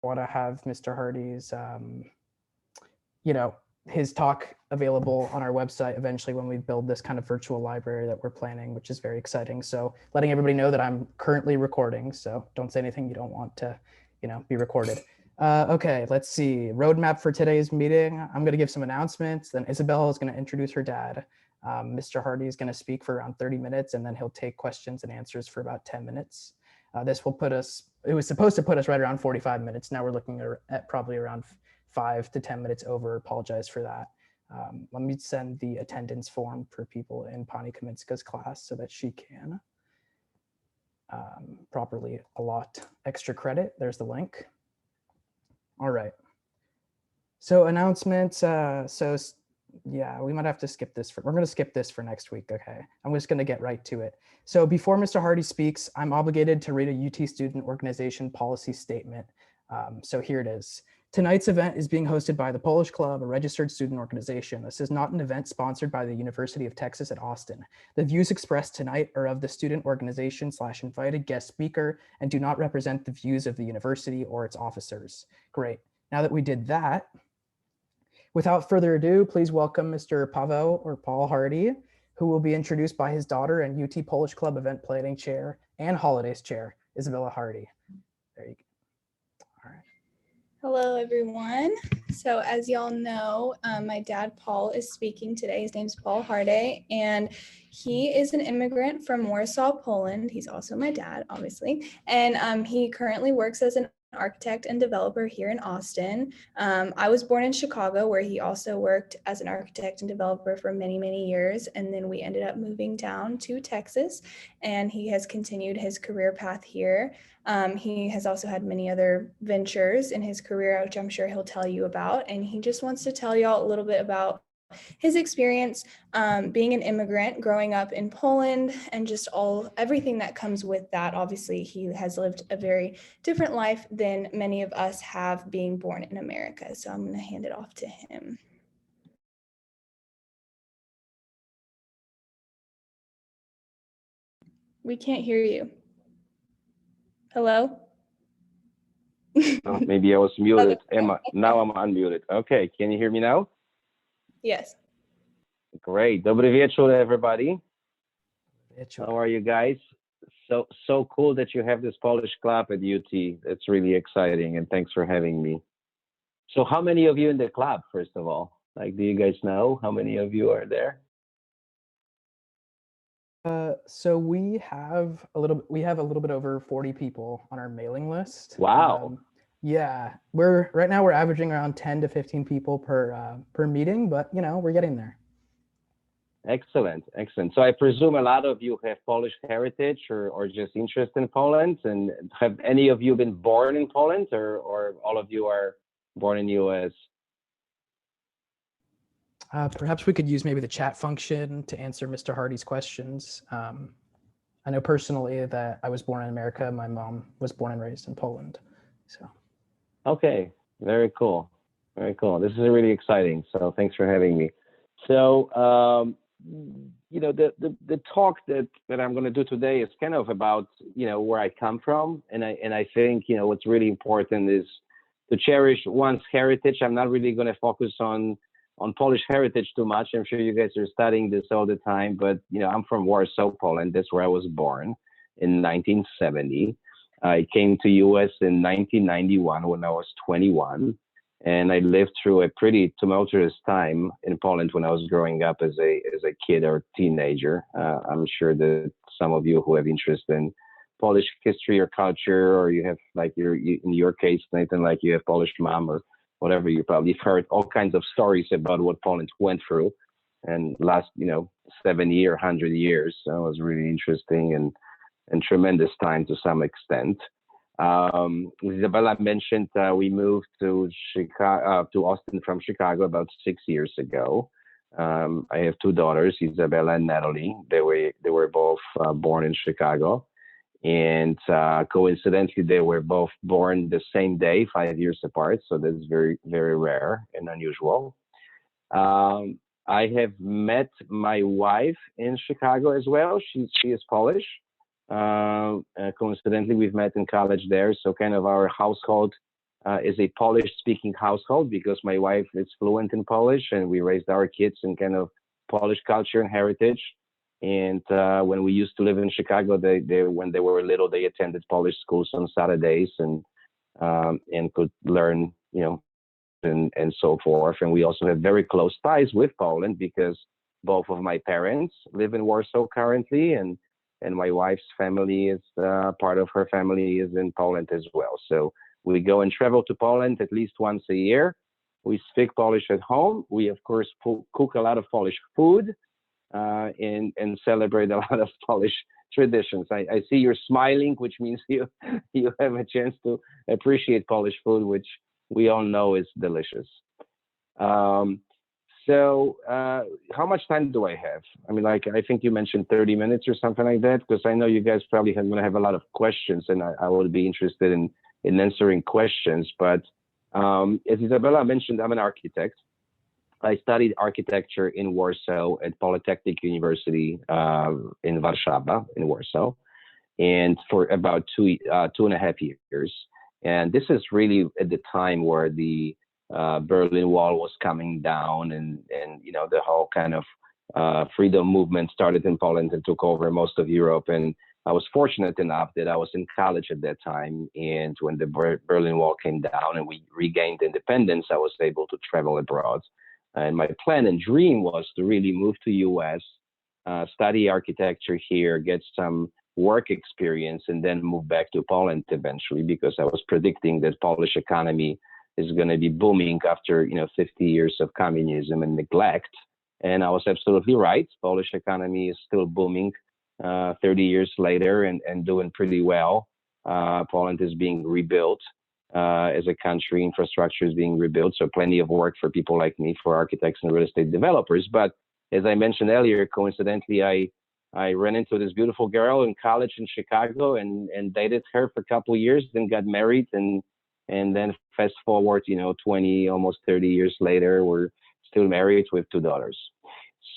want to have Mr. Hardej's, his talk available on our website eventually when we build this kind of virtual library that we're planning, which is very exciting. So letting everybody know that I'm currently recording. So don't say anything you don't want to, be recorded. Okay, let's see. Roadmap for today's meeting. I'm going to give some announcements. Then Isabel is going to introduce her dad. Mr. Hardej is going to speak for around 30 minutes, and then he'll take questions and answers for about 10 minutes. This will put us, it was supposed to put us right around 45 minutes. Now we're looking at probably around 5 to 10 minutes over. Apologize for that. Let me send the attendance form for people in Pani Kaminska's class so that she can properly allot extra credit. There's the link. All right. So announcements. Yeah, we might have to skip this. We're going to skip this for next week. Okay. I'm just going to get right to it. So before Mr. Hardej speaks, I'm obligated to read a UT student organization policy statement. So here it is. Tonight's event is being hosted by the Polish Club, a registered student organization. This is not an event sponsored by the University of Texas at Austin. The views expressed tonight are of the student organization / invited guest speaker and do not represent the views of the university or its officers. Great. Now that we did that, without further ado, please welcome Mr. Paweł or Paul Hardej, who will be introduced by his daughter and UT Polish Club event planning chair and holidays chair, Isabella Hardej. There you go. Hello, everyone. So as y'all know, my dad, Paul, is speaking today. His name's Paul Hardej, and he is an immigrant from Warsaw, Poland. He's also my dad, obviously. And he currently works as an architect and developer here in Austin. I was born in Chicago, where he also worked as an architect and developer for many, many years. And then we ended up moving down to Texas, and he has continued his career path here. He has also had many other ventures in his career, which I'm sure he'll tell you about. And he just wants to tell y'all a little bit about his experience being an immigrant, growing up in Poland, and just everything that comes with that. Obviously, he has lived a very different life than many of us have being born in America. So I'm going to hand it off to him. We can't hear you. Hello? Oh, maybe I was muted. Okay. Now I'm unmuted. Okay, can you hear me now? Yes. Great. Dobry wieczór, everybody. How are you guys? So cool that you have this Polish club at UT. It's really exciting, and thanks for having me. So how many of you in the club, first of all? Like, do you guys know how many of you are there? So we have a little bit over 40 people on our mailing list. Wow. Yeah, right now we're averaging around 10 to 15 people per meeting, but we're getting there. Excellent. So I presume a lot of you have Polish heritage or just interest in Poland. And have any of you been born in Poland, or all of you are born in the US? Perhaps we could use maybe the chat function to answer Mr. Hardej's questions. I know personally that I was born in America. My mom was born and raised in Poland. So. Okay. Very cool. This is really exciting. So thanks for having me. So, the talk that I'm going to do today is kind of about, where I come from. And I think, what's really important is to cherish one's heritage. I'm not really going to focus on Polish heritage too much. I'm sure you guys are studying this all the time, but I'm from Warsaw, Poland. That's where I was born in 1970. I came to US in 1991 when I was 21, and I lived through a pretty tumultuous time in Poland when I was growing up as a kid or teenager. I'm sure that some of you who have interest in Polish history or culture, or you have in your case, Nathan, like you have Polish mom or whatever, you probably heard all kinds of stories about what Poland went through and last, 70 or 100 years. So it was really interesting and tremendous time to some extent. Isabella mentioned we moved to Austin from Chicago about 6 years ago. I have two daughters, Isabella and Natalie. They were both born in Chicago. And coincidentally, they were both born the same day, 5 years apart. So that's very, very rare and unusual. I have met my wife in Chicago as well. She is Polish. Coincidentally, we've met in college there. So kind of our household is a Polish-speaking household because my wife is fluent in Polish, and we raised our kids in kind of Polish culture and heritage. And when we used to live in Chicago, when they were little, they attended Polish schools on Saturdays and could learn, and so forth. And we also have very close ties with Poland because both of my parents live in Warsaw currently, and my wife's family is part of her family is in Poland as well. So we go and travel to Poland at least once a year. We speak Polish at home. We, of course, cook a lot of Polish food and celebrate a lot of Polish traditions. I see you're smiling, which means you have a chance to appreciate Polish food, which we all know is delicious. So how much time do I have? I mean, I think you mentioned 30 minutes or something like that, because I know you guys probably going to have a lot of questions, and I would be interested in answering questions. But as Isabella mentioned, I'm an architect. I studied architecture in Warsaw at Polytechnic University in Warsaw, in Warsaw, and for about 2.5 years. And this is really at the time where the Berlin Wall was coming down, and the whole kind of freedom movement started in Poland and took over most of Europe. And I was fortunate enough that I was in college at that time, and when the Berlin Wall came down and we regained independence, I was able to travel abroad. And my plan and dream was to really move to US, study architecture here, get some work experience, and then move back to Poland eventually, because I was predicting that Polish economy is going to be booming after 50 years of communism and neglect. And I was absolutely right. Polish economy is still booming 30 years later and doing pretty well. Poland is being rebuilt as a country. Infrastructure is being rebuilt. So plenty of work for people like me, for architects and real estate developers. But as I mentioned earlier, coincidentally, I ran into this beautiful girl in college in Chicago and dated her for a couple of years, then got married, and then fast forward, 20, almost 30 years later, we're still married with 2 daughters.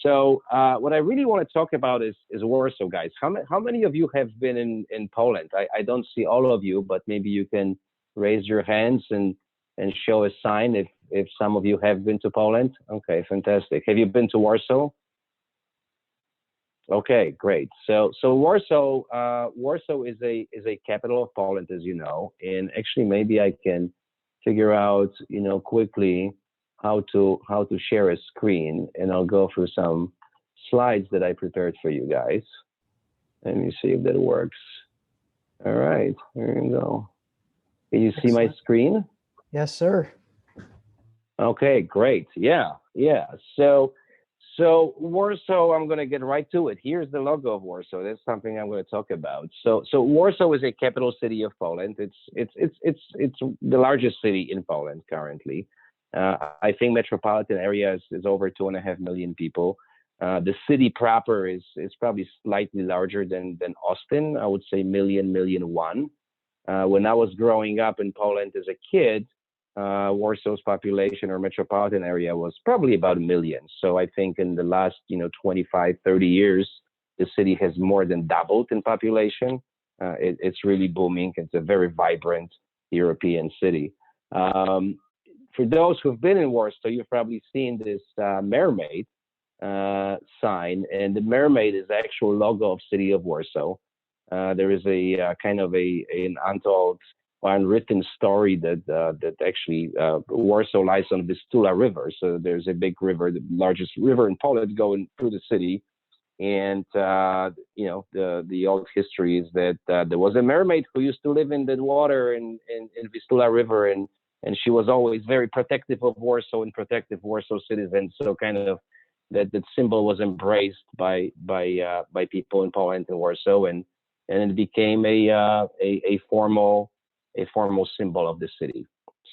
So what I really want to talk about is Warsaw, guys. How many of you have been in Poland? I don't see all of you, but maybe you can raise your hands and show a sign if some of you have been to Poland. Okay, fantastic. Have you been to Warsaw? Okay, great. So Warsaw is a capital of Poland, as you know, and actually maybe I can figure out quickly how to share a screen, and I'll go through some slides that I prepared for you guys. Let me see if that works. All right, here you go. Can you see my screen? Yes, sir. Okay, great. Yeah. So Warsaw, I'm going to get right to it. Here's the logo of Warsaw. That's something I'm going to talk about. So Warsaw is a capital city of Poland. It's the largest city in Poland currently. I think metropolitan area is over 2.5 million people. The city proper is probably slightly larger than Austin. I would say million one. When I was growing up in Poland as a kid, Warsaw's population or metropolitan area was probably about 1 million. So I think in the last 25, 30 years, the city has more than doubled in population. It's really booming. It's a very vibrant European city. For those who've been in Warsaw, you've probably seen this mermaid sign, and the mermaid is the actual logo of City of Warsaw. There is a kind of an untold or unwritten story that actually Warsaw lies on the Vistula River. So there's a big river, the largest river in Poland, going through the city. And the old history is that there was a mermaid who used to live in the water in Vistula River, and she was always very protective of Warsaw and protective Warsaw citizens. So kind of that symbol was embraced by people in Poland and Warsaw, and it became a formal symbol of the city.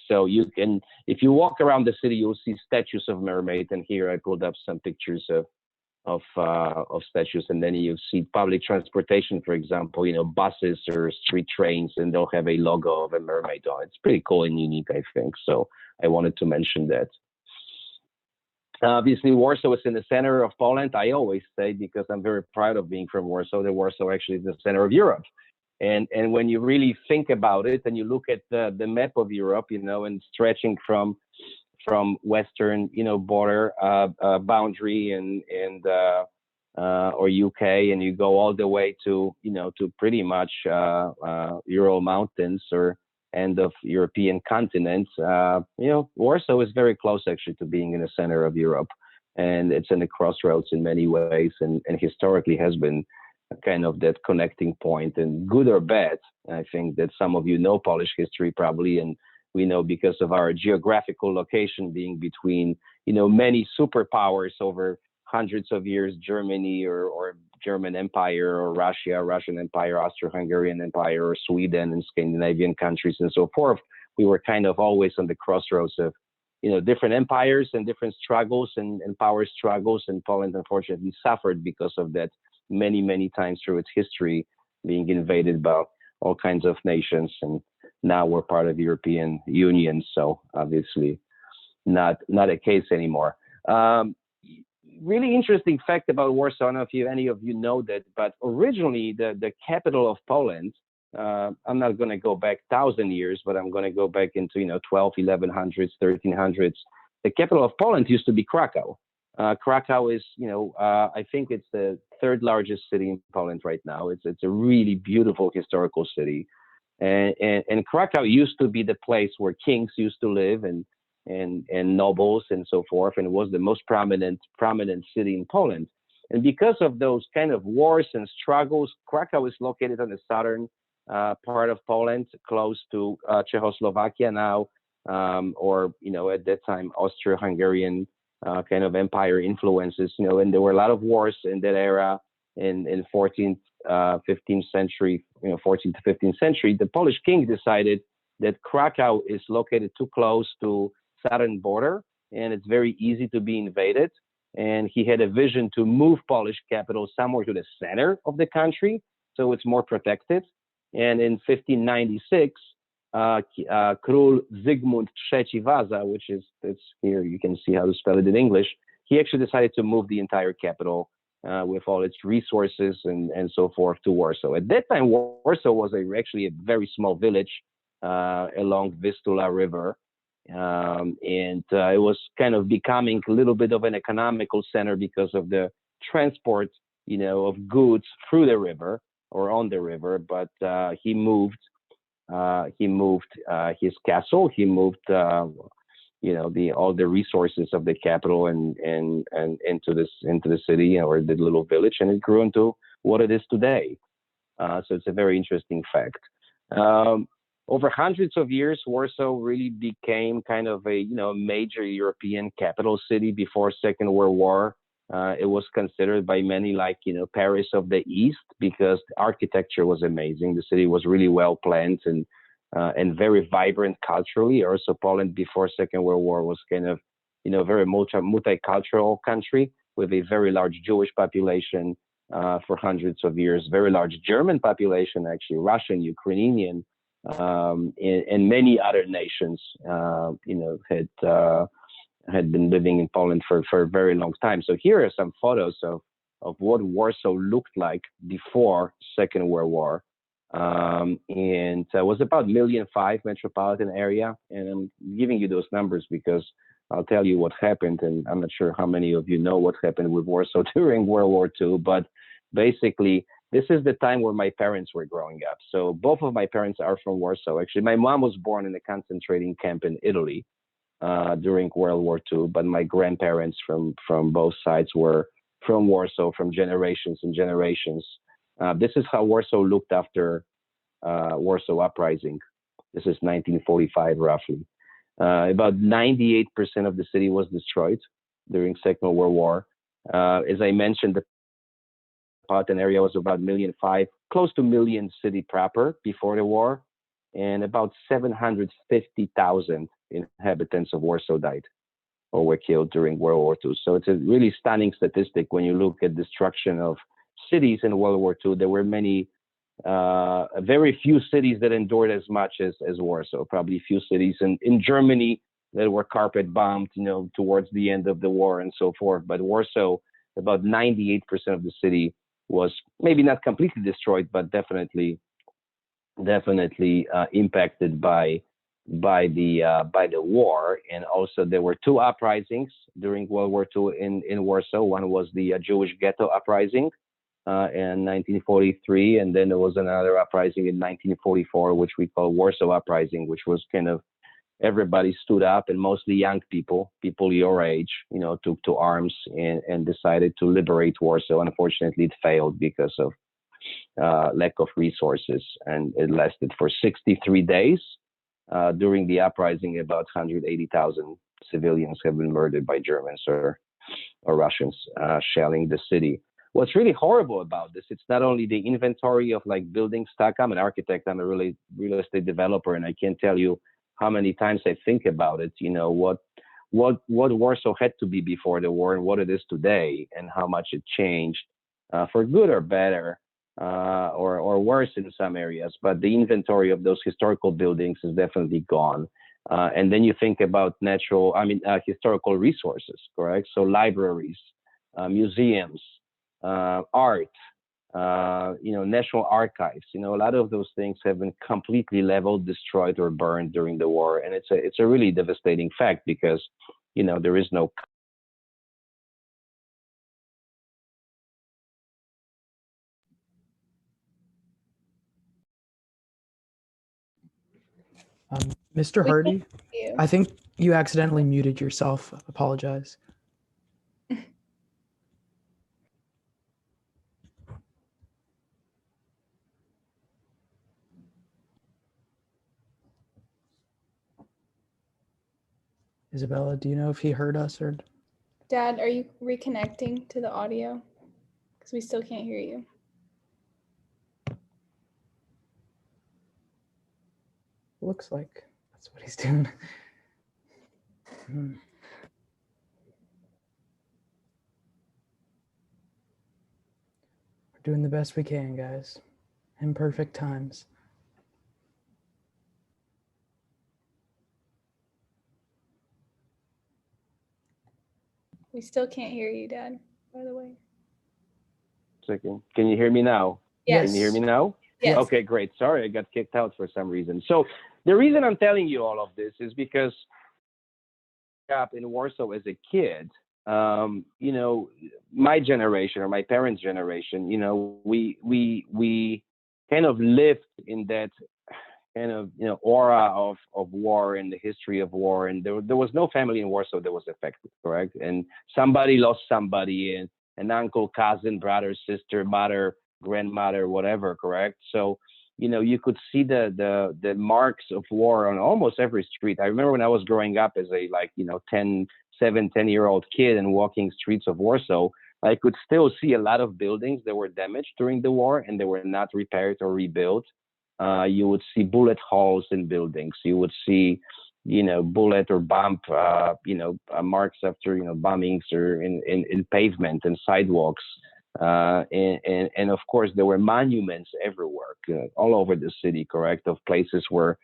So you can, if you walk around the city, you'll see statues of mermaids. And here I pulled up some pictures of statues. And then you see public transportation, for example, buses or street trains, and they'll have a logo of a mermaid on it. It's pretty cool and unique, I think. So I wanted to mention that. Obviously, Warsaw is in the center of Poland. I always say, because I'm very proud of being from Warsaw, that Warsaw actually is the center of Europe. And when you really think about it, and you look at the map of Europe, and stretching from western, border boundary and or UK, and you go all the way to to pretty much Ural Mountains or end of European continent. Warsaw is very close actually to being in the center of Europe, and it's in the crossroads in many ways, and historically has been kind of that connecting point, and good or bad. I think that some of you know Polish history probably, and we know because of our geographical location being between, many superpowers over hundreds of years, Germany or German Empire, or Russia, Russian Empire, Austro-Hungarian Empire, or Sweden and Scandinavian countries and so forth. We were kind of always on the crossroads of, different empires and different struggles and power struggles. And Poland, unfortunately, suffered because of that many, many times through its history, being invaded by all kinds of nations. And now we're part of the European Union, so obviously not a case anymore. Really interesting fact about Warsaw. I don't know if any of you know that, but originally the capital of Poland, I'm not going to go back 1,000 years, but I'm going to go back into 1100s, 1300s. The capital of Poland used to be Krakow. Krakow is, I think it's the third largest city in Poland right now. It's a really beautiful historical city, and Krakow used to be the place where kings used to live and nobles and so forth, and it was the most prominent city in Poland. And because of those kind of wars and struggles, Krakow is located on the southern part of Poland, close to Czechoslovakia now, or at that time Austro-Hungarian kind of empire influences. And there were a lot of wars in that era in 14th, 15th century, 14th to 15th century. The Polish king decided that Krakow is located too close to southern border, and it's very easy to be invaded. And he had a vision to move Polish capital somewhere to the center of the country, so it's more protected. And in 1596, Król Zygmunt III Waza, it's here, you can see how to spell it in English, he actually decided to move the entire capital with all its resources and so forth to Warsaw. At that time, Warsaw was actually a very small village along Vistula River. And it was kind of becoming a little bit of an economical center because of the transport, of goods through the river or on the river. But he moved his castle. He moved, all the resources of the capital and into the city or the little village, and it grew into what it is today. So it's a very interesting fact. Over hundreds of years, Warsaw really became kind of a major European capital city before Second World War. It was considered by many like Paris of the East, because the architecture was amazing. The city was really well planned and very vibrant culturally. Also, Poland before Second World War was kind of very multicultural country with a very large Jewish population for hundreds of years, very large German population, actually Russian, Ukrainian. And many other nations, had been living in Poland for a very long time. So here are some photos of what Warsaw looked like before Second World War. And it was about 1.5 million metropolitan area. And I'm giving you those numbers because I'll tell you what happened. And I'm not sure how many of you know what happened with Warsaw during World War II, but basically, this is the time where my parents were growing up. So both of my parents are from Warsaw. Actually, my mom was born in a concentrating camp in Italy during World War II, but my grandparents from both sides were from Warsaw, from generations and generations. This is how Warsaw looked after Warsaw Uprising. This is 1945, roughly. About 98% of the city was destroyed during Second World War. As I mentioned, the metropolitan area was about 1.5 million, close to 1 million city proper before the war, and about 750,000 inhabitants of Warsaw died or were killed during World War II. So it's a really stunning statistic when you look at destruction of cities in World War II. There were very few cities that endured as much as Warsaw. Probably few cities in Germany that were carpet bombed, towards the end of the war and so forth. But Warsaw, about 98% of the city was maybe not completely destroyed, but definitely definitely impacted by the war. And also there were two uprisings during World War II in Warsaw. One was the Jewish ghetto uprising in 1943, and then there was another uprising in 1944, which we call Warsaw Uprising, which was kind of everybody stood up, and mostly young people your age, took to arms and decided to liberate Warsaw. Unfortunately, it failed because of lack of resources, and it lasted for 63 days. During the uprising, about 180,000 civilians have been murdered by Germans or Russians shelling the city. What's really horrible about this, it's not only the inventory of like buildings stuck. I'm an architect, I'm a really real estate developer, and I can't tell you how many times I think about it, what Warsaw had to be before the war and what it is today, and how much it changed for good or better. Or worse in some areas, but the inventory of those historical buildings is definitely gone. And then you think about historical resources, correct? So libraries, museums, art, national archives. A lot of those things have been completely leveled, destroyed, or burned during the war, and it's a really devastating fact because there is no. Mr. We can't Hardej, hear you. I think you accidentally muted yourself. Apologize. Isabella, do you know if he heard us or? Dad, are you reconnecting to the audio? Because we still can't hear you. Looks like that's what he's doing. We're doing the best we can, guys. Imperfect times. We still can't hear you, Dad, by the way. Second, can you hear me now? Yes. Can you hear me now? Yes. Okay, great. Sorry, I got kicked out for some reason. So the reason I'm telling you all of this is because up in Warsaw as a kid, my generation or my parents' generation, we kind of lived in that kind of aura of war and the history of war, and there was no family in Warsaw that was affected, correct? And somebody lost somebody, and an uncle, cousin, brother, sister, mother, grandmother, whatever, correct? So you could see the marks of war on almost every street. I remember when I was growing up as a 10-year-old kid and walking streets of Warsaw, I could still see a lot of buildings that were damaged during the war and they were not repaired or rebuilt. You would see bullet holes in buildings. You would see, bullet or bump, marks after, bombings or in pavement and sidewalks. And of course, there were monuments everywhere, all over the city, correct, of places where,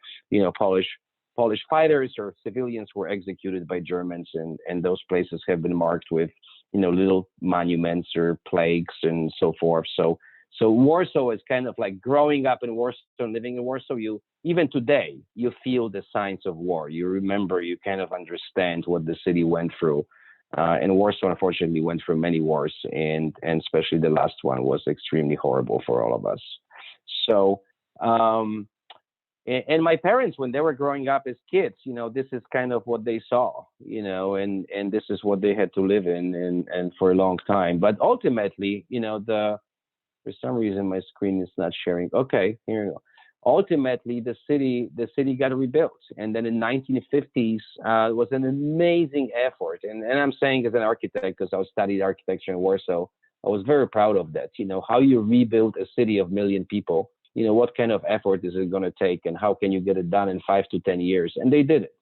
Polish fighters or civilians were executed by Germans, and those places have been marked with, little monuments or plaques and so forth. So Warsaw is kind of like growing up in Warsaw and living in Warsaw. Even today, you feel the signs of war. You remember, you kind of understand what the city went through. And Warsaw, unfortunately, went through many wars, and especially the last one was extremely horrible for all of us. So, and my parents, when they were growing up as kids, this is kind of what they saw, and this is what they had to live in and for a long time. But ultimately, for some reason, my screen is not sharing. Okay, here we go. Ultimately, the city got rebuilt, and then in 1950s, it was an amazing effort. And I'm saying as an architect, because I studied architecture in Warsaw, I was very proud of that. How you rebuild a city of 1 million people. What kind of effort is it going to take, and how can you get it done in 5 to 10 years? And they did it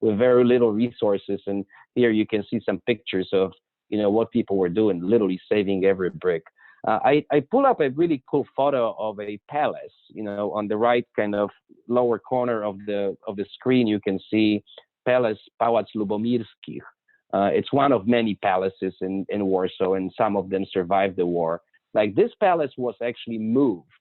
with very little resources. And here you can see some pictures of what people were doing, literally saving every brick. I pull up a really cool photo of a palace. On the right kind of lower corner of the screen, you can see Palace Pałac Lubomirskich. It's one of many palaces in Warsaw, and some of them survived the war. Like this palace was actually moved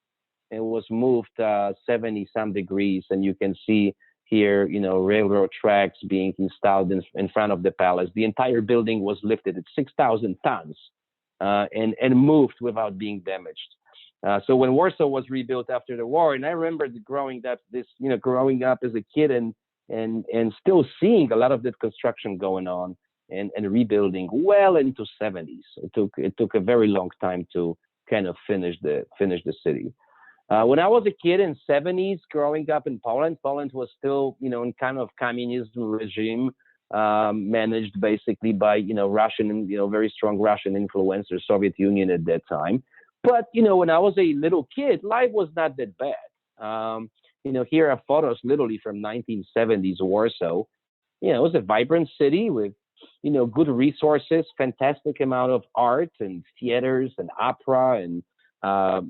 It was moved 70 some degrees, and you can see here, railroad tracks being installed in front of the palace. The entire building was lifted at 6,000 tons and moved without being damaged. So when Warsaw was rebuilt after the war, and I remember growing up as a kid and still seeing a lot of that construction going on and rebuilding well into 70s. It took a very long time to kind of finish the city. When I was a kid in 70s, growing up in Poland was still, in kind of communism regime, managed basically by, Russian and, very strong Russian influence, or Soviet Union at that time. But, when I was a little kid, life was not that bad. Here are photos literally from 1970s Warsaw. It was a vibrant city with, good resources, fantastic amount of art and theaters and opera and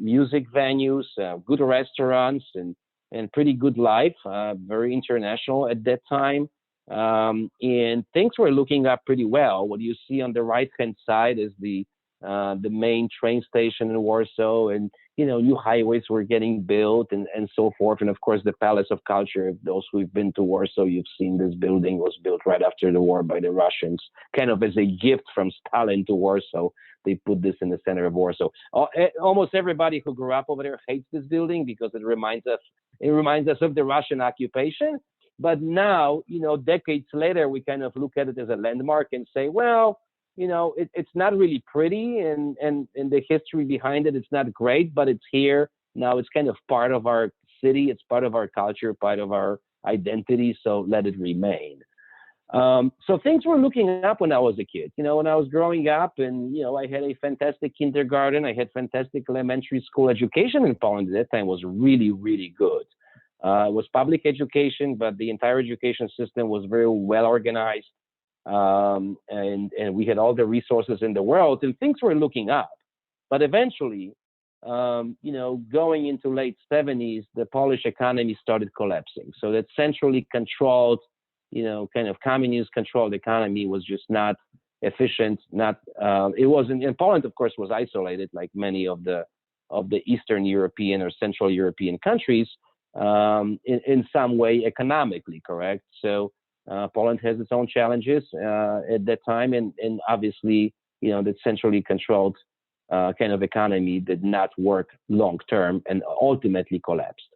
music venues, good restaurants, and pretty good life, very international at that time. And things were looking up pretty well. What you see on the right-hand side is the main train station in Warsaw, and new highways were getting built and so forth. And of course, the Palace of Culture. Those who've been to Warsaw, you've seen this building was built right after the war by the Russians, kind of as a gift from Stalin to Warsaw. They put this in the center of Warsaw. Almost everybody who grew up over there hates this building because it reminds us of the Russian occupation. But now, decades later, we kind of look at it as a landmark and say, well, it's not really pretty, and the history behind it, it's not great, but it's here now. It's kind of part of our city. It's part of our culture, part of our identity. So let it remain. So things were looking up when I was a kid. When I was growing up, and I had a fantastic kindergarten. I had fantastic elementary school education in Poland at that time. Was really, really good. It was public education, but the entire education system was very well organized. And we had all the resources in the world, and things were looking up. But eventually, going into late 70s, the Polish economy started collapsing. So that centrally controlled, kind of communist-controlled economy was just not efficient. It wasn't. And Poland, of course, was isolated, like many of the Eastern European or Central European countries, in some way economically, correct? So Poland has its own challenges at that time, and obviously, that centrally controlled kind of economy did not work long term and ultimately collapsed.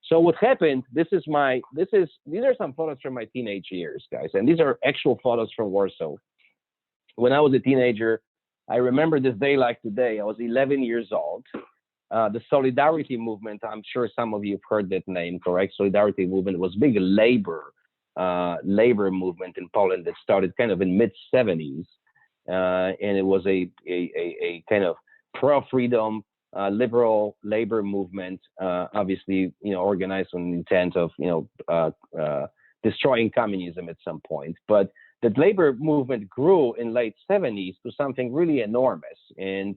So what happened? These are some photos from my teenage years, guys, and these are actual photos from Warsaw. When I was a teenager, I remember this day like today. I was 11 years old. The Solidarity movement, I'm sure some of you have heard that name, correct? Solidarity movement was a big labor movement in Poland that started kind of in mid-70s, and it was a kind of pro-freedom, liberal labor movement, obviously, organized on the intent of, destroying communism at some point. But the labor movement grew in late 70s to something really enormous, and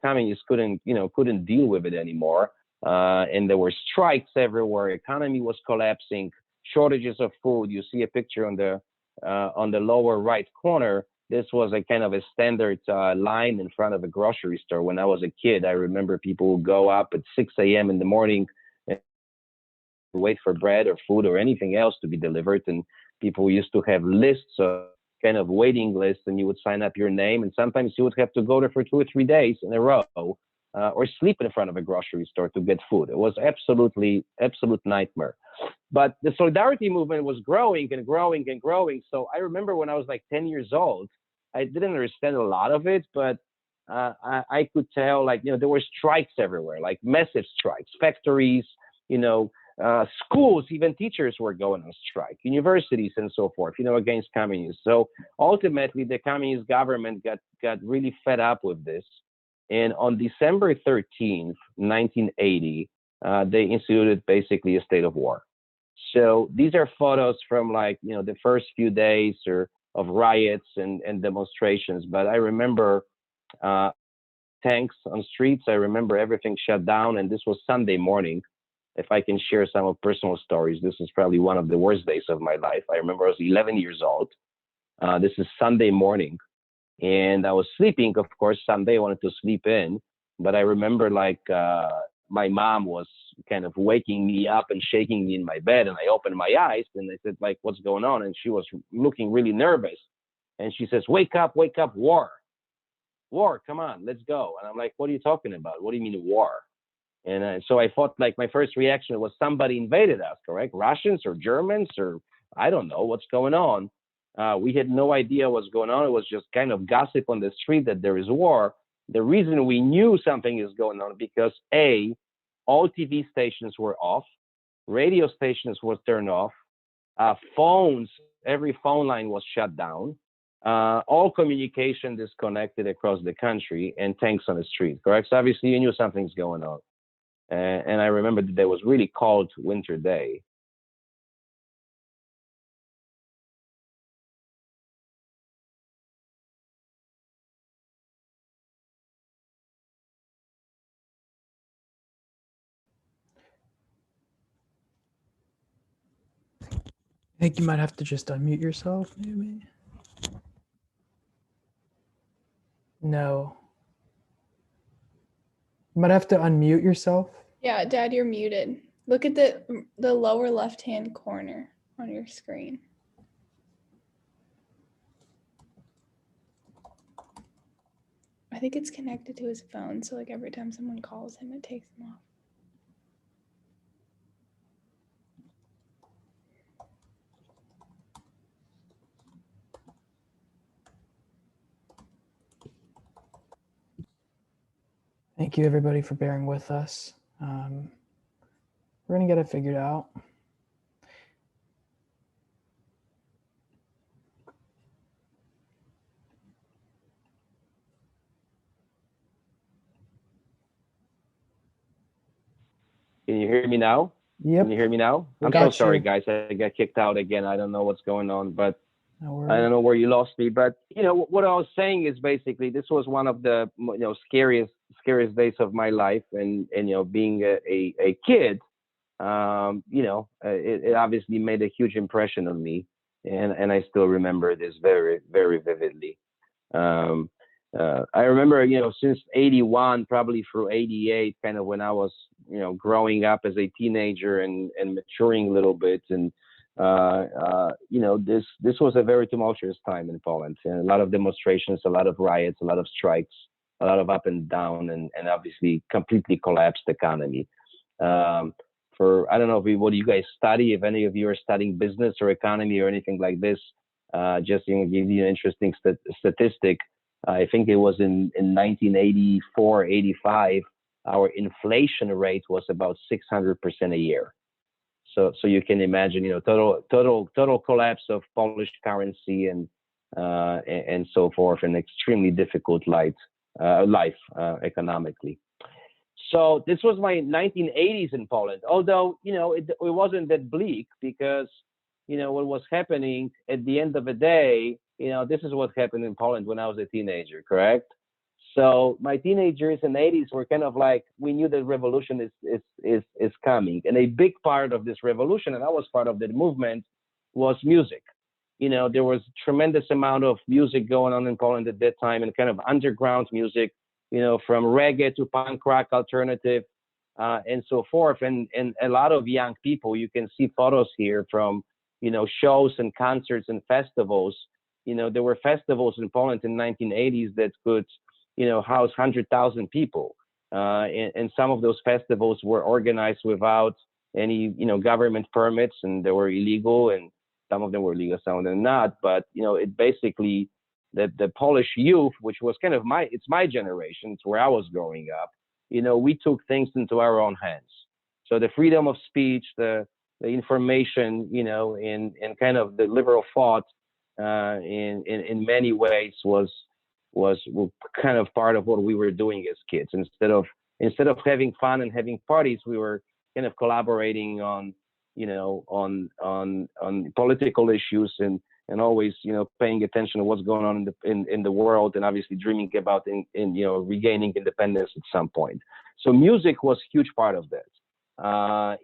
communists couldn't deal with it anymore, and there were strikes everywhere. Economy was collapsing. Shortages of food. You see a picture on the lower right corner. This was a kind of a standard line in front of a grocery store. When I was a kid, I remember people would go up at 6 a.m. in the morning and wait for bread or food or anything else to be delivered. And people used to have lists, of kind of waiting lists, and you would sign up your name. And sometimes you would have to go there for 2 or 3 days in a row, or sleep in front of a grocery store to get food. It was absolute nightmare. But the Solidarity movement was growing and growing and growing. So I remember when I was like 10 years old, I didn't understand a lot of it, but I could tell, there were strikes everywhere, like massive strikes, factories, schools, even teachers were going on strike, universities and so forth, against communists. So ultimately, the communist government got really fed up with this. And on December 13th, 1980, they instituted basically a state of war. So these are photos from the first few days of riots and demonstrations. But I remember tanks on streets. I remember everything shut down. And this was Sunday morning. If I can share some of personal stories, this is probably one of the worst days of my life. I remember I was 11 years old. This is Sunday morning. And I was sleeping, of course. Sunday I wanted to sleep in. But I remember my mom was kind of waking me up and shaking me in my bed, and I opened my eyes and I said, like, what's going on? And she was looking really nervous, and she says, wake up, war, come on, let's go. And I'm like, what are you talking about? What do you mean war? And so I thought, like, my first reaction was somebody invaded us, correct? Russians or Germans, or I don't know what's going on. We had no idea what's going on. It was just kind of gossip on the street that there is war. The reason we knew something is going on because all TV stations were off, radio stations were turned off, phones, every phone line was shut down, all communication disconnected across the country, and tanks on the street, correct? So obviously you knew something's going on. And I remember that there was really cold winter day. I think you might have to just unmute yourself, maybe. No. You might have to unmute yourself. Yeah, Dad, you're muted. Look at the lower left-hand corner on your screen. I think it's connected to his phone, so like every time someone calls him, it takes him off. Thank you, everybody, for bearing with us. We're going to get it figured out. Can you hear me now? Yep. Can you hear me now? We I'm got so sorry, you. guys. I got kicked out again. I don't know what's going on, but No worries. I don't know where you lost me. But what I was saying is basically this was one of the scariest days of my life, and being a kid, it obviously made a huge impression on me, and I still remember this very, very vividly. I remember, since 81, probably through 88, kind of when I was, growing up as a teenager and maturing a little bit. And, this was a very tumultuous time in Poland, and a lot of demonstrations, a lot of riots, a lot of strikes, a lot of up and down, and obviously completely collapsed economy. I don't know what do you guys study, if any of you are studying business or economy or anything like this, just to give you an interesting statistic. I think it was in 1984, 85, our inflation rate was about 600% a year. So you can imagine, total collapse of Polish currency and so forth, an extremely difficult life economically. So this was my 1980s in Poland, although, it wasn't that bleak because, what was happening at the end of the day, this is what happened in Poland when I was a teenager, correct? So my teenage years in the 80s were kind of like, we knew that revolution is coming. And a big part of this revolution, and I was part of that movement, was music. There was tremendous amount of music going on in Poland at that time, and kind of underground music, from reggae to punk rock, alternative, and so forth. And a lot of young people, you can see photos here from, shows and concerts and festivals. There were festivals in Poland in the 1980s that could, house 100,000 people. And some of those festivals were organized without any, government permits, and they were illegal, and some of them were legal, some of them not. But, it basically, the Polish youth, which was kind of it's my generation, it's where I was growing up, we took things into our own hands. So the freedom of speech, the information, and kind of the liberal thought, in many ways was kind of part of what we were doing as kids. Instead of having fun and having parties, we were kind of collaborating on political issues, and always paying attention to what's going on in the world, and obviously dreaming about regaining independence at some point. So music was a huge part of that,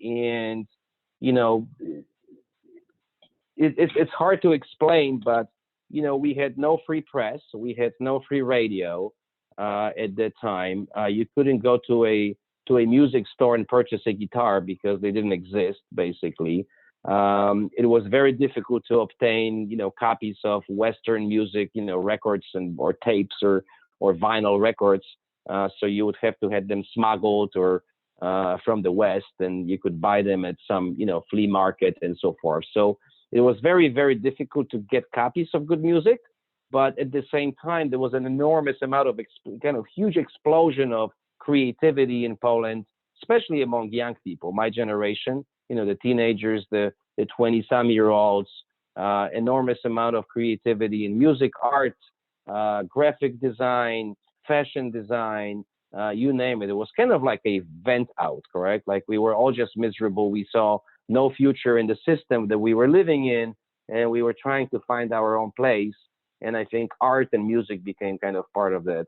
and it's hard to explain, but we had no free press, we had no free radio at that time. You couldn't go to to a music store and purchase a guitar because they didn't exist, basically. It was very difficult to obtain, copies of Western music, records or tapes or vinyl records. So you would have to have them smuggled or from the West, and you could buy them at some, flea market and so forth. So it was very, very difficult to get copies of good music. But at the same time, there was an enormous amount of kind of huge explosion of creativity in Poland, especially among young people, my generation, the teenagers, the 20-some-year-olds, enormous amount of creativity in music, art, graphic design, fashion design, you name it. It was kind of like a vent out, correct? Like we were all just miserable. We saw no future in the system that we were living in, and we were trying to find our own place. And I think art and music became kind of part of that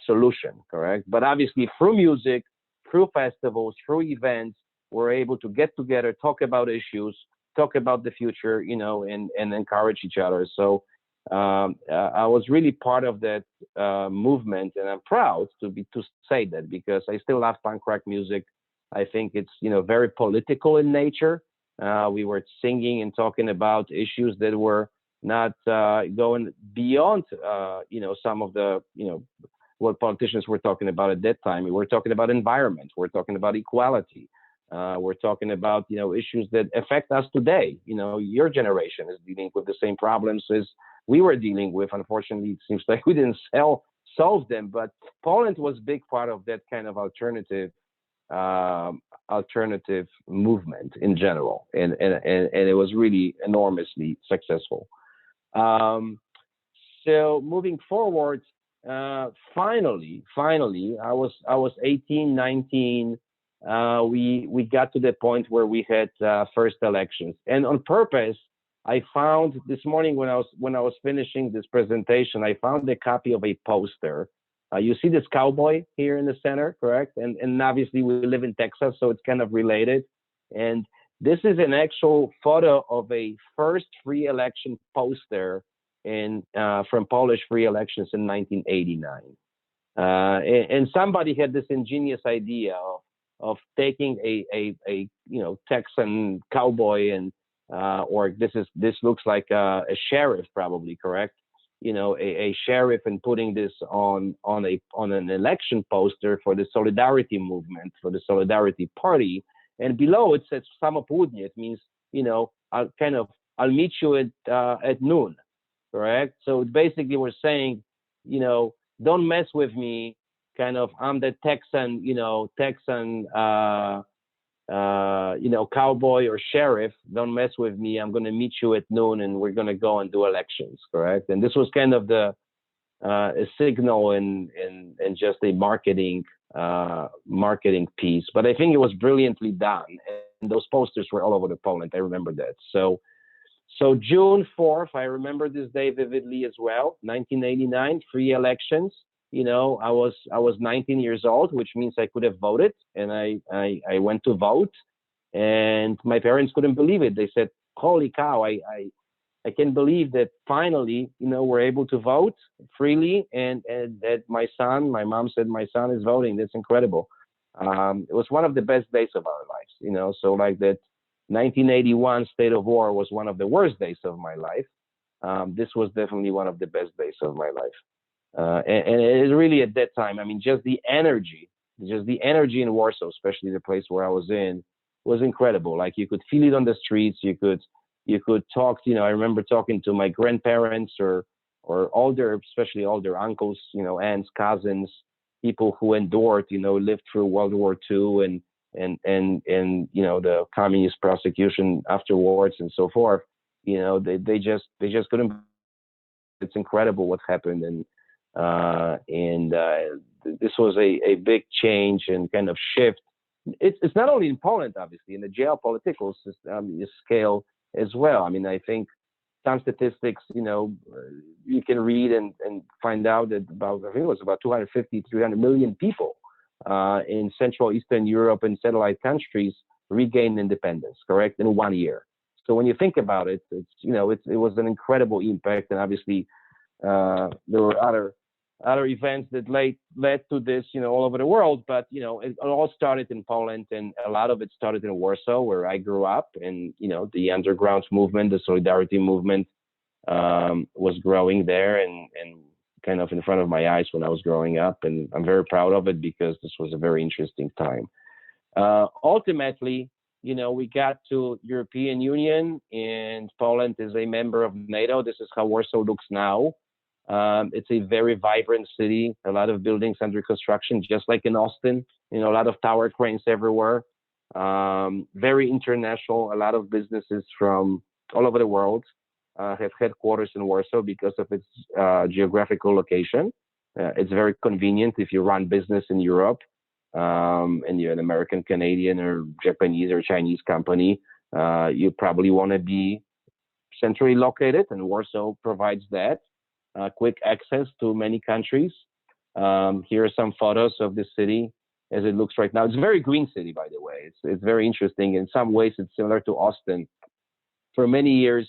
solution, correct? But obviously through music, through festivals, through events, we're able to get together, talk about issues, talk about the future, and encourage each other. So I was really part of that movement, and I'm proud to say that, because I still love punk rock music. I think it's, very political in nature. We were singing and talking about issues that were not going beyond, some of the, what politicians were talking about at that time. We're talking about environment. We're talking about equality. We're talking about, issues that affect us today. Your generation is dealing with the same problems as we were dealing with. Unfortunately, it seems like we didn't solve them. But Poland was a big part of that kind of alternative movement in general, and it was really enormously successful. So moving forward, finally, I was 18, 19. We got to the point where we had first elections, and on purpose, I found this morning when I was finishing this presentation, I found a copy of a poster. You see this cowboy here in the center, correct? And obviously we live in Texas, so it's kind of related. And this is an actual photo of a first free election poster from Polish free elections in 1989. And somebody had this ingenious idea of taking a Texan cowboy and or this looks like a sheriff, probably, correct? A sheriff, and putting this on an election poster for the Solidarity movement, for the Solidarity Party. And below it says "Samopółudnie." It means, I'll meet you at noon, correct? So basically we're saying, don't mess with me. I'm the Texan, cowboy or sheriff. Don't mess with me. I'm going to meet you at noon, and we're going to go and do elections, correct? And this was kind of a signal and just a marketing piece. But I think it was brilliantly done, and those posters were all over the Poland. I remember that. So June 4th, I remember this day vividly as well. 1989, free elections. I was 19 years old, which means I could have voted, and I went to vote, and my parents couldn't believe it. They said, "Holy cow! I can't believe that finally, we're able to vote freely, and that my mom said my son is voting. That's incredible." It was one of the best days of our lives, So like that 1981 state of war was one of the worst days of my life. This was definitely one of the best days of my life. And it is really at that time, just the energy in Warsaw, especially the place where I was in, was incredible. Like you could feel it on the streets. You could talk, I remember talking to my grandparents or especially older uncles, aunts, cousins, people who endured, lived through World War II and the communist prosecution afterwards and so forth. They just couldn't. It's incredible what happened. And this was a big change and kind of shift. It's not only in Poland, obviously, in the geopolitical scale as well. I think some statistics, you can read and find out that I think it was about 250, 300 million people in Central Eastern Europe and satellite countries regained independence, correct, in 1 year. So when you think about it, it was an incredible impact, and obviously there were other other events that led to this, all over the world. But, it all started in Poland, and a lot of it started in Warsaw, where I grew up. And, the underground movement, the solidarity movement was growing there and kind of in front of my eyes when I was growing up. And I'm very proud of it because this was a very interesting time. Ultimately, we got to European Union, and Poland is a member of NATO. This is how Warsaw looks now. It's a very vibrant city, a lot of buildings under construction, just like in Austin, a lot of tower cranes everywhere. Very international, a lot of businesses from all over the world have headquarters in Warsaw because of its geographical location. It's very convenient if you run business in Europe, and you're an American, Canadian, or Japanese or Chinese company. You probably want to be centrally located, and Warsaw provides that. Quick access to many countries. Here are some photos of the city as it looks right now. It's a very green city, by the way. It's very interesting. In some ways, it's similar to Austin. For many years,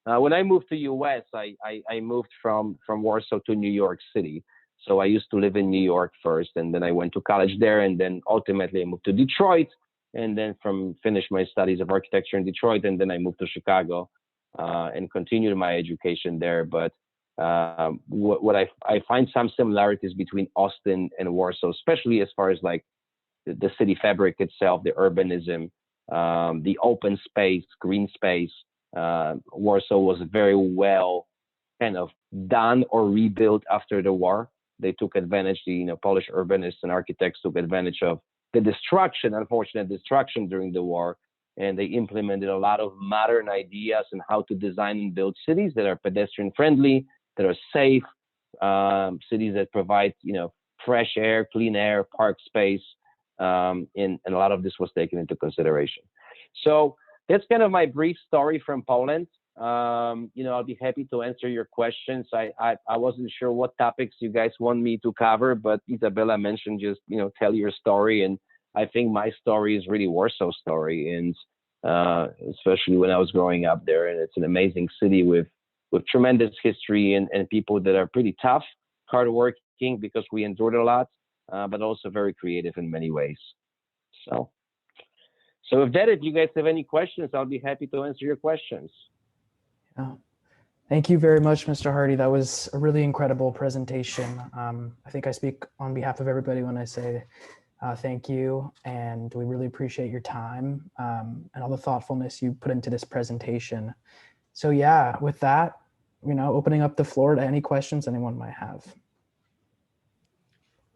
when I moved to US, I moved from Warsaw to New York City. So I used to live in New York first, and then I went to college there, and then ultimately I moved to Detroit, and then finished my studies of architecture in Detroit, and then I moved to Chicago and continued my education there. But what I find some similarities between Austin and Warsaw, especially as far as like the city fabric itself, the urbanism, the open space, green space. Warsaw was very well kind of done or rebuilt after the war. They took advantage, the Polish urbanists and architects took advantage of the unfortunate destruction during the war, and they implemented a lot of modern ideas on how to design and build cities that are pedestrian friendly, that are safe, cities that provide, fresh air, clean air, park space, and a lot of this was taken into consideration. So that's kind of my brief story from Poland. I'll be happy to answer your questions. I wasn't sure what topics you guys want me to cover, but Isabella mentioned just, tell your story. And I think my story is really Warsaw's story. And especially when I was growing up there, and it's an amazing city with tremendous history and people that are pretty tough, hardworking because we endured a lot, but also very creative in many ways. So with that, if you guys have any questions, I'll be happy to answer your questions. Yeah. Thank you very much, Mr. Hardej. That was a really incredible presentation. I think I speak on behalf of everybody when I say thank you, and we really appreciate your time and all the thoughtfulness you put into this presentation. So yeah, with that, opening up the floor to any questions anyone might have.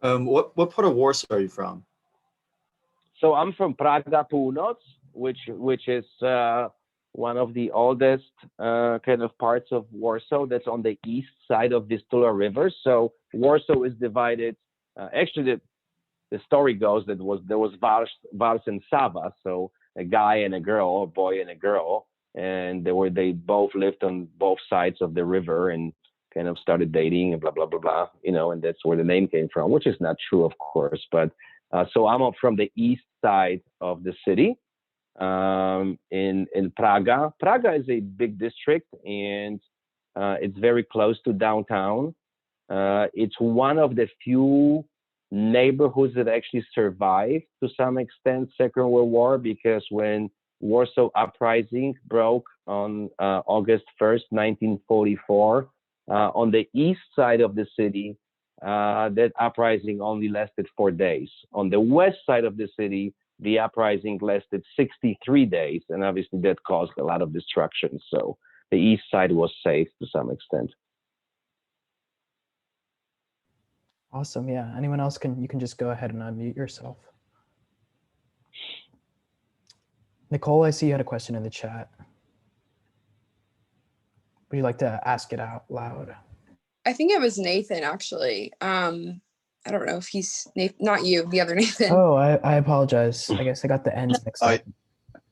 What part of Warsaw are you from? So I'm from Praga Północ, which is one of the oldest kind of parts of Warsaw. That's on the east side of the Vistula River. So Warsaw is divided. Actually, the story goes that there was Vals and Sava, so a guy and a girl, a boy and a girl, and they both lived on both sides of the river and kind of started dating and blah blah blah blah. And that's where the name came from, which is not true, of course. But so I'm from the east side of the city. In Praga. Praga is a big district, and it's very close to downtown. It's one of the few neighborhoods that actually survived to some extent Second World War, because when Warsaw Uprising broke on August 1st, 1944, on the east side of the city, that uprising only lasted 4 days. On the west side of the city, the uprising lasted 63 days, and obviously that caused a lot of destruction. So the east side was safe to some extent. Awesome. Yeah. Anyone else you can just go ahead and unmute yourself. Nicole, I see you had a question in the chat. Would you like to ask it out loud? I think it was Nathan, actually. I don't know if he's not you, the other Nathan. Oh, I apologize. I guess I got the ends mixed up.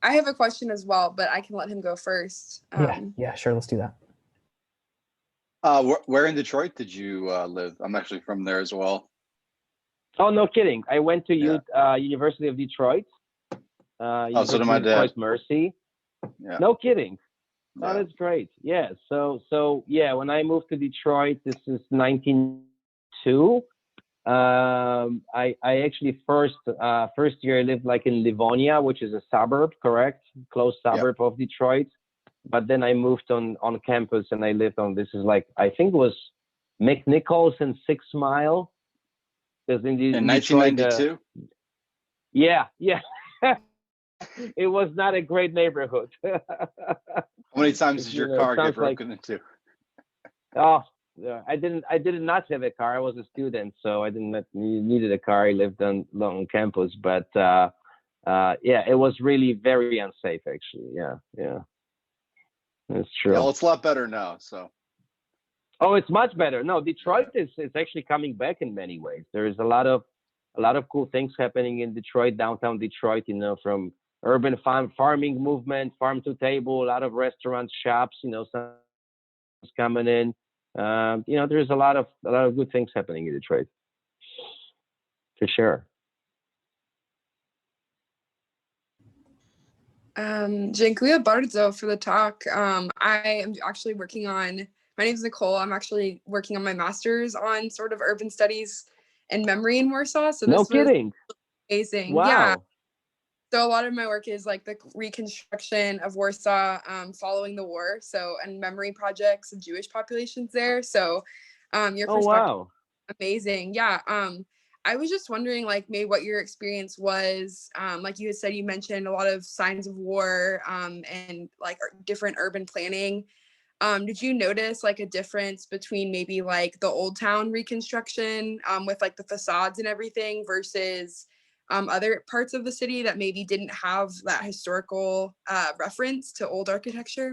I have a question as well, but I can let him go first. Yeah, sure. Let's do that. Where in Detroit did you live? I'm actually from there as well. Oh, no kidding. I went to University of Detroit. So did my dad. Mercy. Yeah. No kidding. Oh, Yeah. that's great. Yeah. So yeah, when I moved to Detroit, this is 1992. 92. I actually first year I lived like in Livonia, which is a suburb, correct? Close suburb of Detroit. But then I moved on campus and I lived on, this is like, I think it was McNichols and 6 Mile. Because in In Detroit, 1992? yeah. It was not a great neighborhood. How many times did your car get sounds like- broken into? Oh, yeah, I did not have a car. I was a student, so I didn't needed a car. I lived on campus, but yeah, it was really very unsafe, actually. Yeah, that's true. Yeah, well, it's a lot better now. So. Oh, it's much better. No, Detroit is actually coming back in many ways. There is a lot of cool things happening in Detroit, downtown Detroit. You know, from urban farming movement, farm to table, a lot of restaurants, shops. You know, some coming in. You know, there's a lot of good things happening in Detroit, for sure. Dziękuję bardzo for the talk. I am actually working on, my name is Nicole. I'm actually working on my master's on sort of urban studies and memory in Warsaw. So this No was kidding. amazing. Wow. Yeah. So a lot of my work is like the reconstruction of Warsaw following the war. So, and memory projects of Jewish populations there. So your Oh, perspective, wow. amazing. Yeah. I was just wondering, like, maybe what your experience was. Like you had said, you mentioned a lot of signs of war and like different urban planning. Did you notice like a difference between maybe like the old town reconstruction with like the facades and everything versus other parts of the city that maybe didn't have that historical reference to old architecture?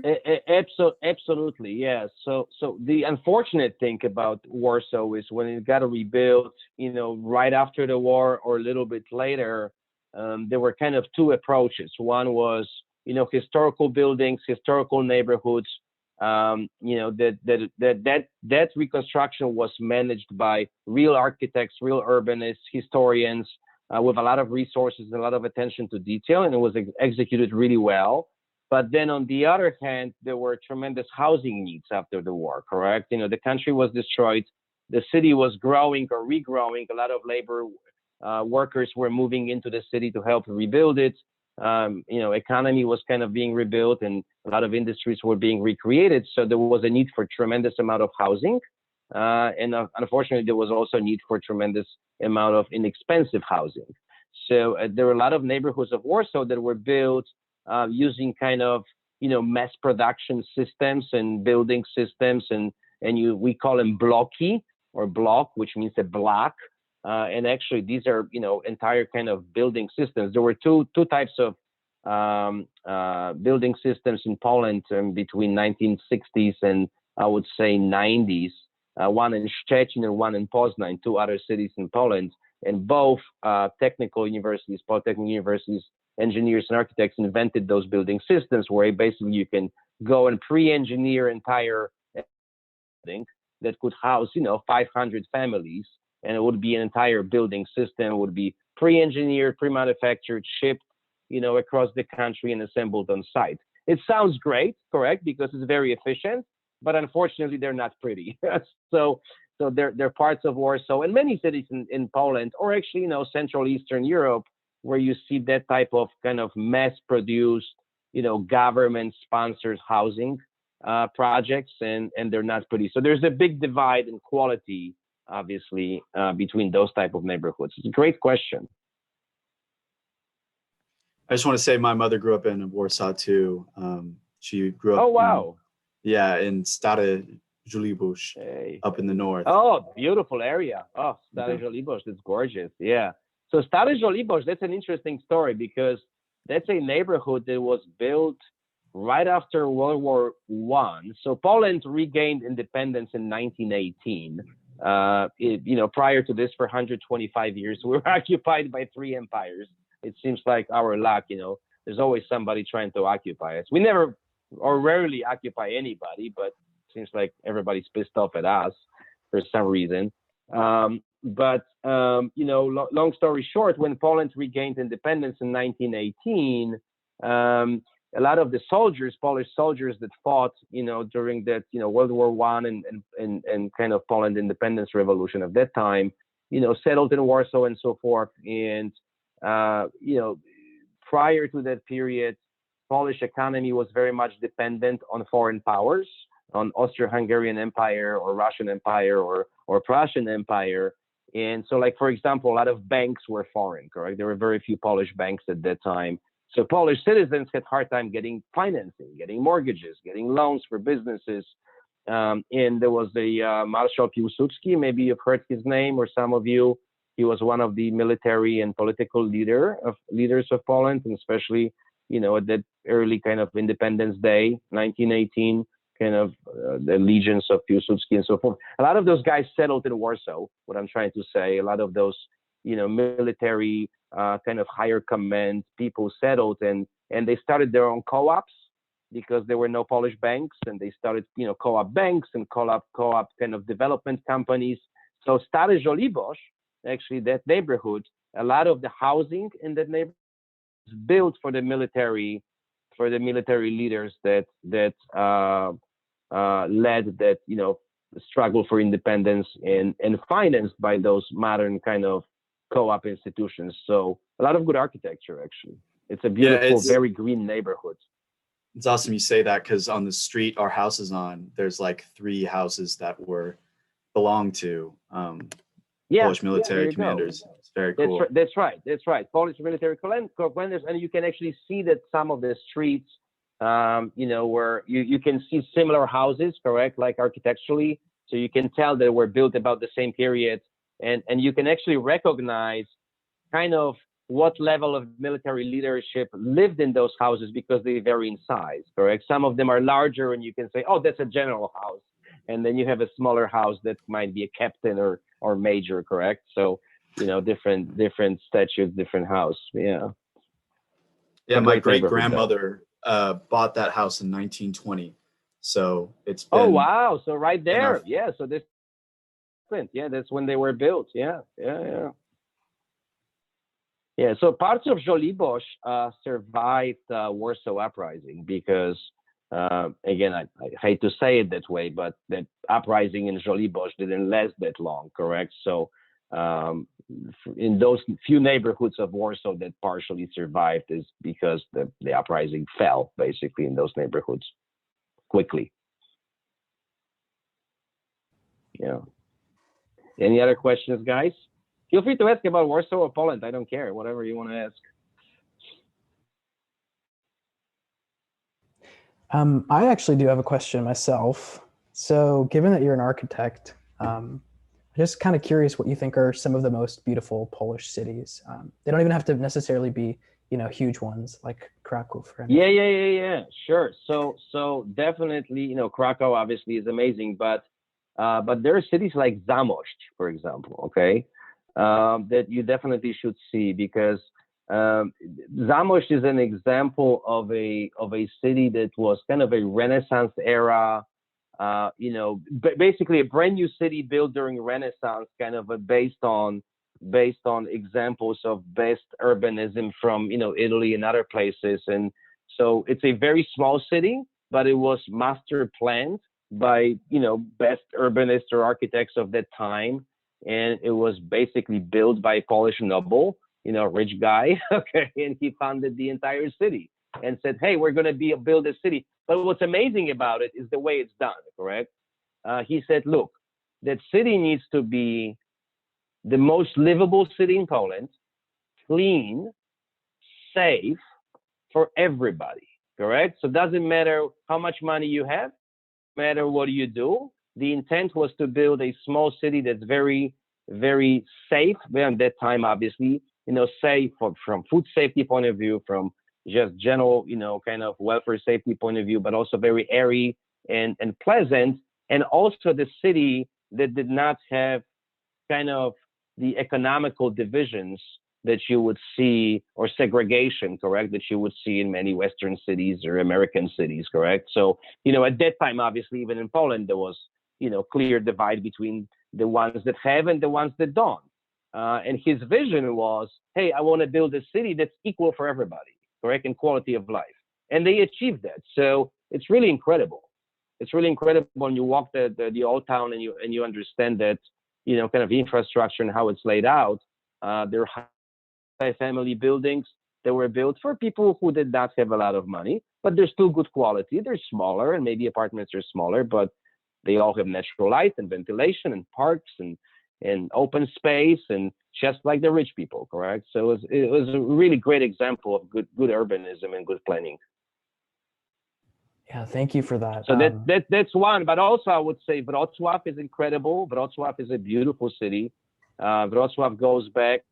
Absolutely, yeah. So the unfortunate thing about Warsaw is when it got rebuilt, you know, right after the war or a little bit later, there were kind of two approaches. One was, you know, historical buildings, historical neighborhoods. You know, that reconstruction was managed by real architects, real urbanists, historians, with a lot of resources and a lot of attention to detail, and it was executed really well. But then on the other hand, there were tremendous housing needs after the war, correct? You know, the country was destroyed, the city was growing or regrowing, a lot of labor workers were moving into the city to help rebuild it. You know, economy was kind of being rebuilt and a lot of industries were being recreated. So there was a need for tremendous amount of housing. And unfortunately, there was also a need for tremendous amount of inexpensive housing. So there were a lot of neighborhoods of Warsaw that were built using kind of, you know, mass production systems and building systems, and we call them blocky or block, which means a block. And actually, these are, you know, entire kind of building systems. There were two types of building systems in Poland between 1960s and I would say 90s. One in Szczecin and one in Poznań, two other cities in Poland, and both technical universities, polytechnic universities, engineers and architects invented those building systems where basically you can go and pre-engineer entire building that could house, you know, 500 families, and it would be an entire building system. It would be pre-engineered, pre-manufactured, shipped, you know, across the country and assembled on site. It sounds great, correct, because it's very efficient, but unfortunately they're not pretty. So they're parts of Warsaw and many cities in Poland, or actually, you know, Central Eastern Europe, where you see that type of kind of mass-produced, you know, government-sponsored housing projects, and they're not pretty. So there's a big divide in quality, obviously, between those type of neighborhoods. It's a great question. I just want to say my mother grew up in Warsaw too. She grew up. Oh, wow. In Stare Żoliborz, up in the north. Oh, beautiful area. Oh, Stare Żoliborz, that's gorgeous. Yeah. So Stare Żoliborz, that's an interesting story because that's a neighborhood that was built right after World War I. So Poland regained independence in 1918. You know, prior to this, for 125 years, we were occupied by 3 empires. It seems like our luck, you know, there's always somebody trying to occupy us. We never or rarely occupy anybody, but it seems like everybody's pissed off at us for some reason. But you know, long story short, when Poland regained independence in 1918, a lot of the soldiers, Polish soldiers that fought, during that, World War I and kind of Poland independence revolution of that time, settled in Warsaw and so forth. And, prior to that period, Polish economy was very much dependent on foreign powers, on Austro-Hungarian Empire or Russian Empire or Prussian Empire. And so, like, for example, a lot of banks were foreign, correct? There were very few Polish banks at that time. So Polish citizens had a hard time getting financing, getting mortgages, getting loans for businesses. And there was a Marshal Piłsudski, maybe you've heard his name, or some of you. He was one of the military and political leaders of Poland, and especially, at that early kind of Independence Day, 1918, kind of the allegiance of Piłsudski and so forth. A lot of those guys settled in Warsaw, what I'm trying to say. A lot of those, military kind of higher command people settled, and they started their own co-ops because there were no Polish banks, and they started, co-op banks and co-op kind of development companies. So Stary Żoliborz, actually that neighborhood, a lot of the housing in that neighborhood was built for the military leaders that led that, struggle for independence and financed by those modern kind of co-op institutions. So a lot of good architecture, actually. It's a beautiful, very green neighborhood. It's awesome you say that, because on the street our house is on, there's like 3 houses that belong to Polish military commanders. It's very cool. That's right. Polish military commanders, and you can actually see that some of the streets, where you can see similar houses, correct, like architecturally. So you can tell they were built about the same period, and you can actually recognize kind of what level of military leadership lived in those houses, because they vary in size, correct? Some of them are larger, and you can say, oh, that's a general house. And then you have a smaller house that might be a captain or major, correct? So, different statutes, different house. Yeah. Yeah, my great-grandmother bought that house in 1920. So it's been... Oh, wow. So right there. Yeah. So this, that's when they were built. Yeah. So parts of Żoliborz survived Warsaw Uprising because, again, I hate to say it that way, but that uprising in Żoliborz didn't last that long, correct? So in those few neighborhoods of Warsaw that partially survived is because the uprising fell, basically, in those neighborhoods quickly. Yeah. Any other questions, guys? Feel free to ask about Warsaw or Poland. I don't care, whatever you want to ask. I actually do have a question myself. So given that you're an architect, I'm just kind of curious what you think are some of the most beautiful Polish cities. They don't even have to necessarily be, huge ones like Krakow. Yeah. Sure. So definitely, Krakow obviously is amazing, but there are cities like Zamość, for example, okay, that you definitely should see, because Zamość is an example of a city that was kind of a Renaissance era, basically a brand new city built during Renaissance, kind of based on examples of best urbanism from Italy and other places. And so it's a very small city, but it was master planned by best urbanists or architects of that time, and it was basically built by a Polish noble, rich guy, okay, and he funded the entire city and said, hey, we're going to build a city. But what's amazing about it is the way it's done, correct? He said, look, that city needs to be the most livable city in Poland, clean, safe for everybody, correct? So it doesn't matter how much money you have, no matter what you do. The intent was to build a small city that's very, very safe. Well, at that time, obviously, safe from food safety point of view, from just general, kind of welfare safety point of view, but also very airy and pleasant. And also the city that did not have kind of the economical divisions that you would see, or segregation, correct, that you would see in many Western cities or American cities, correct? So, at that time, obviously, even in Poland, there was, clear divide between the ones that have and the ones that don't. And his vision was, hey, I want to build a city that's equal for everybody, correct, in quality of life. and they achieved that. So it's really incredible. It's really incredible when you walk the old town and you understand that, kind of infrastructure and how it's laid out. They're high-family buildings that were built for people who did not have a lot of money, but they're still good quality. They're smaller, and maybe apartments are smaller, but they all have natural light and ventilation and parks and open space, and just like the rich people, correct? So it was a really great example of good urbanism and good planning. Yeah, thank you for that. So that's one. But also, I would say Wrocław is incredible. Wrocław is a beautiful city. Wrocław goes back,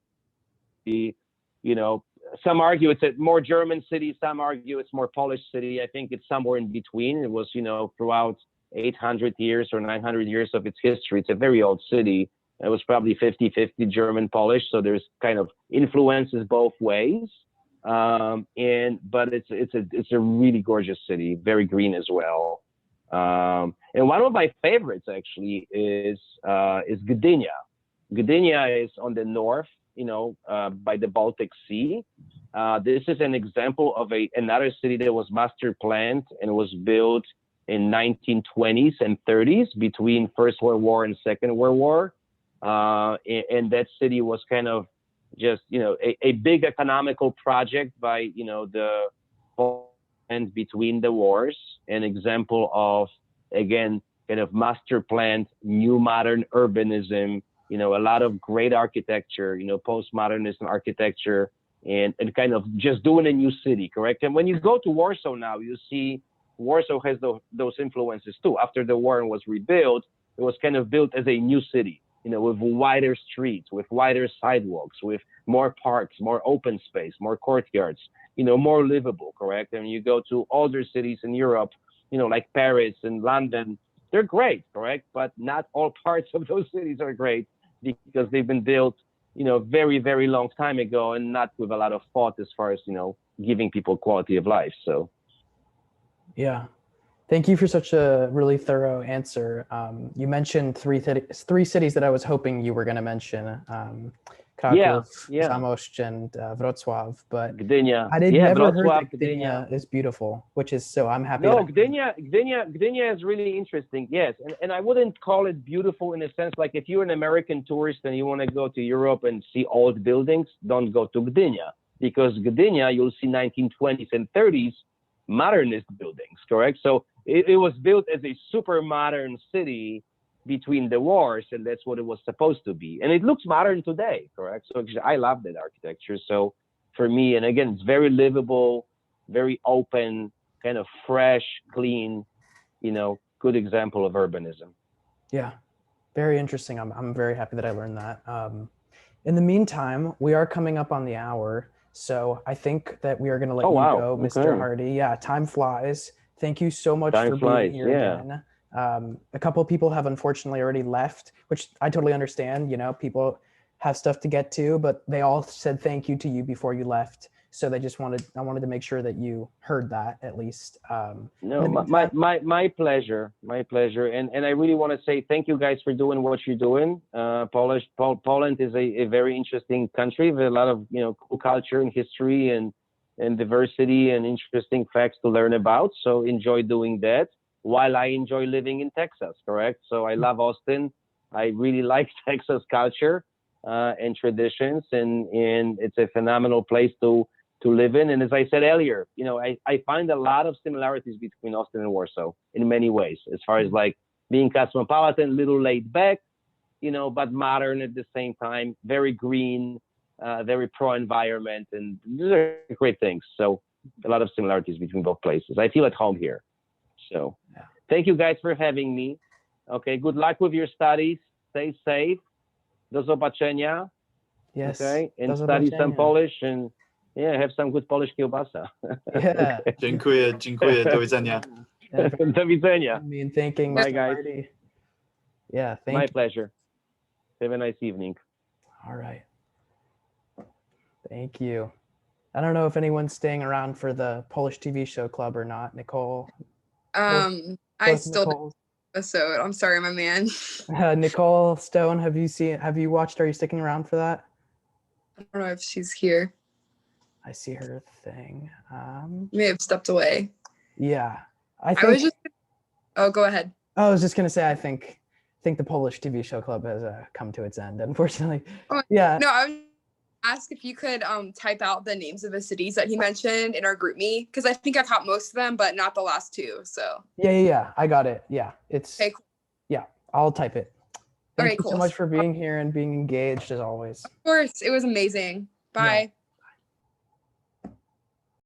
some argue it's a more German city. Some argue it's more Polish city. I think it's somewhere in between. It was, throughout 800 years or 900 years of its history. It's a very old city. It was probably 50-50 German Polish. So there's kind of influences both ways. But it's a really gorgeous city, very green as well. And one of my favorites actually is Gdynia. Gdynia is on the north, by the Baltic Sea. This is an example of another city that was master planned and was built in 1920s and 30s between First World War and Second World War. And that city was kind of just, a big economical project by, the and between the wars, an example of, again, kind of master planned, new modern urbanism, a lot of great architecture, postmodernist architecture, and kind of just doing a new city, correct? And when you go to Warsaw now, you see Warsaw has those influences too. After the war was rebuilt, it was kind of built as a new city, with wider streets, with wider sidewalks, with more parks, more open space, more courtyards, more livable, correct? And you go to older cities in Europe, like Paris and London, they're great, correct? But not all parts of those cities are great because they've been built, very, very long time ago and not with a lot of thought as far as, giving people quality of life. So. Yeah. Thank you for such a really thorough answer. You mentioned three cities that I was hoping you were going to mention. Kraków, Zamość, and Wrocław, but Gdynia. I never heard Wrocław, that Gdynia is beautiful, which is so I'm happy. No, Gdynia is really interesting. Yes, and I wouldn't call it beautiful in a sense like if you're an American tourist and you want to go to Europe and see old buildings, don't go to Gdynia, because Gdynia you'll see 1920s and 30s modernist buildings, correct? So it was built as a super modern city between the wars, and that's what it was supposed to be. And it looks modern today, correct? So I love that architecture. So for me, and again, it's very livable, very open, kind of fresh, clean, good example of urbanism. Yeah, very interesting. I'm very happy that I learned that. In the meantime, we are coming up on the hour. So I think that we are going to let you go, Mr. Hardej. Yeah, time flies. Thank you so much for being here again. A couple of people have unfortunately already left, which I totally understand. People have stuff to get to, but they all said thank you to you before you left. So I wanted to make sure that you heard that at least. No, my pleasure. My pleasure. And I really want to say thank you guys for doing what you're doing. Poland is a very interesting country with a lot of, cool culture and history and diversity and interesting facts to learn about. So enjoy doing that while I enjoy living in Texas, correct? So I love Austin. I really like Texas culture and traditions, and it's a phenomenal place to live in. And as I said earlier, I find a lot of similarities between Austin and Warsaw in many ways, as far as like being cosmopolitan, a little laid back, but modern at the same time, very green, very pro-environment, and these are great things. So a lot of similarities between both places. I feel at home here. So thank you guys for having me. Okay, good luck with your studies. Stay safe. Do zobaczenia. Yes. Okay, and study some Polish and have some good Polish kiełbasa. Yeah. Okay. Dziękuję. Do widzenia. Do widzenia. Thanking Bye, Mr. guys. Hardej. Yeah, thank My you. pleasure. Have a nice evening. All right. Thank you. I don't know if anyone's staying around for the Polish TV show club or not. Nicole? I still don't episode. I'm sorry, my man. Nicole Stone, have you watched? Are you sticking around for that? I don't know if she's here. I see her thing. You may have stepped away. Yeah, I was just. Oh, go ahead. I was just gonna say, I think the Polish TV show club has come to its end, unfortunately. Oh, yeah. No, I was ask if you could type out the names of the cities that he mentioned in our group me, because I think I caught most of them, but not the last two. So Yeah. I got it. Yeah, it's okay, cool. Yeah. I'll type it. Thank Okay, you so cool. much for being here and being engaged as always. Of course, it was amazing. Bye. Yeah.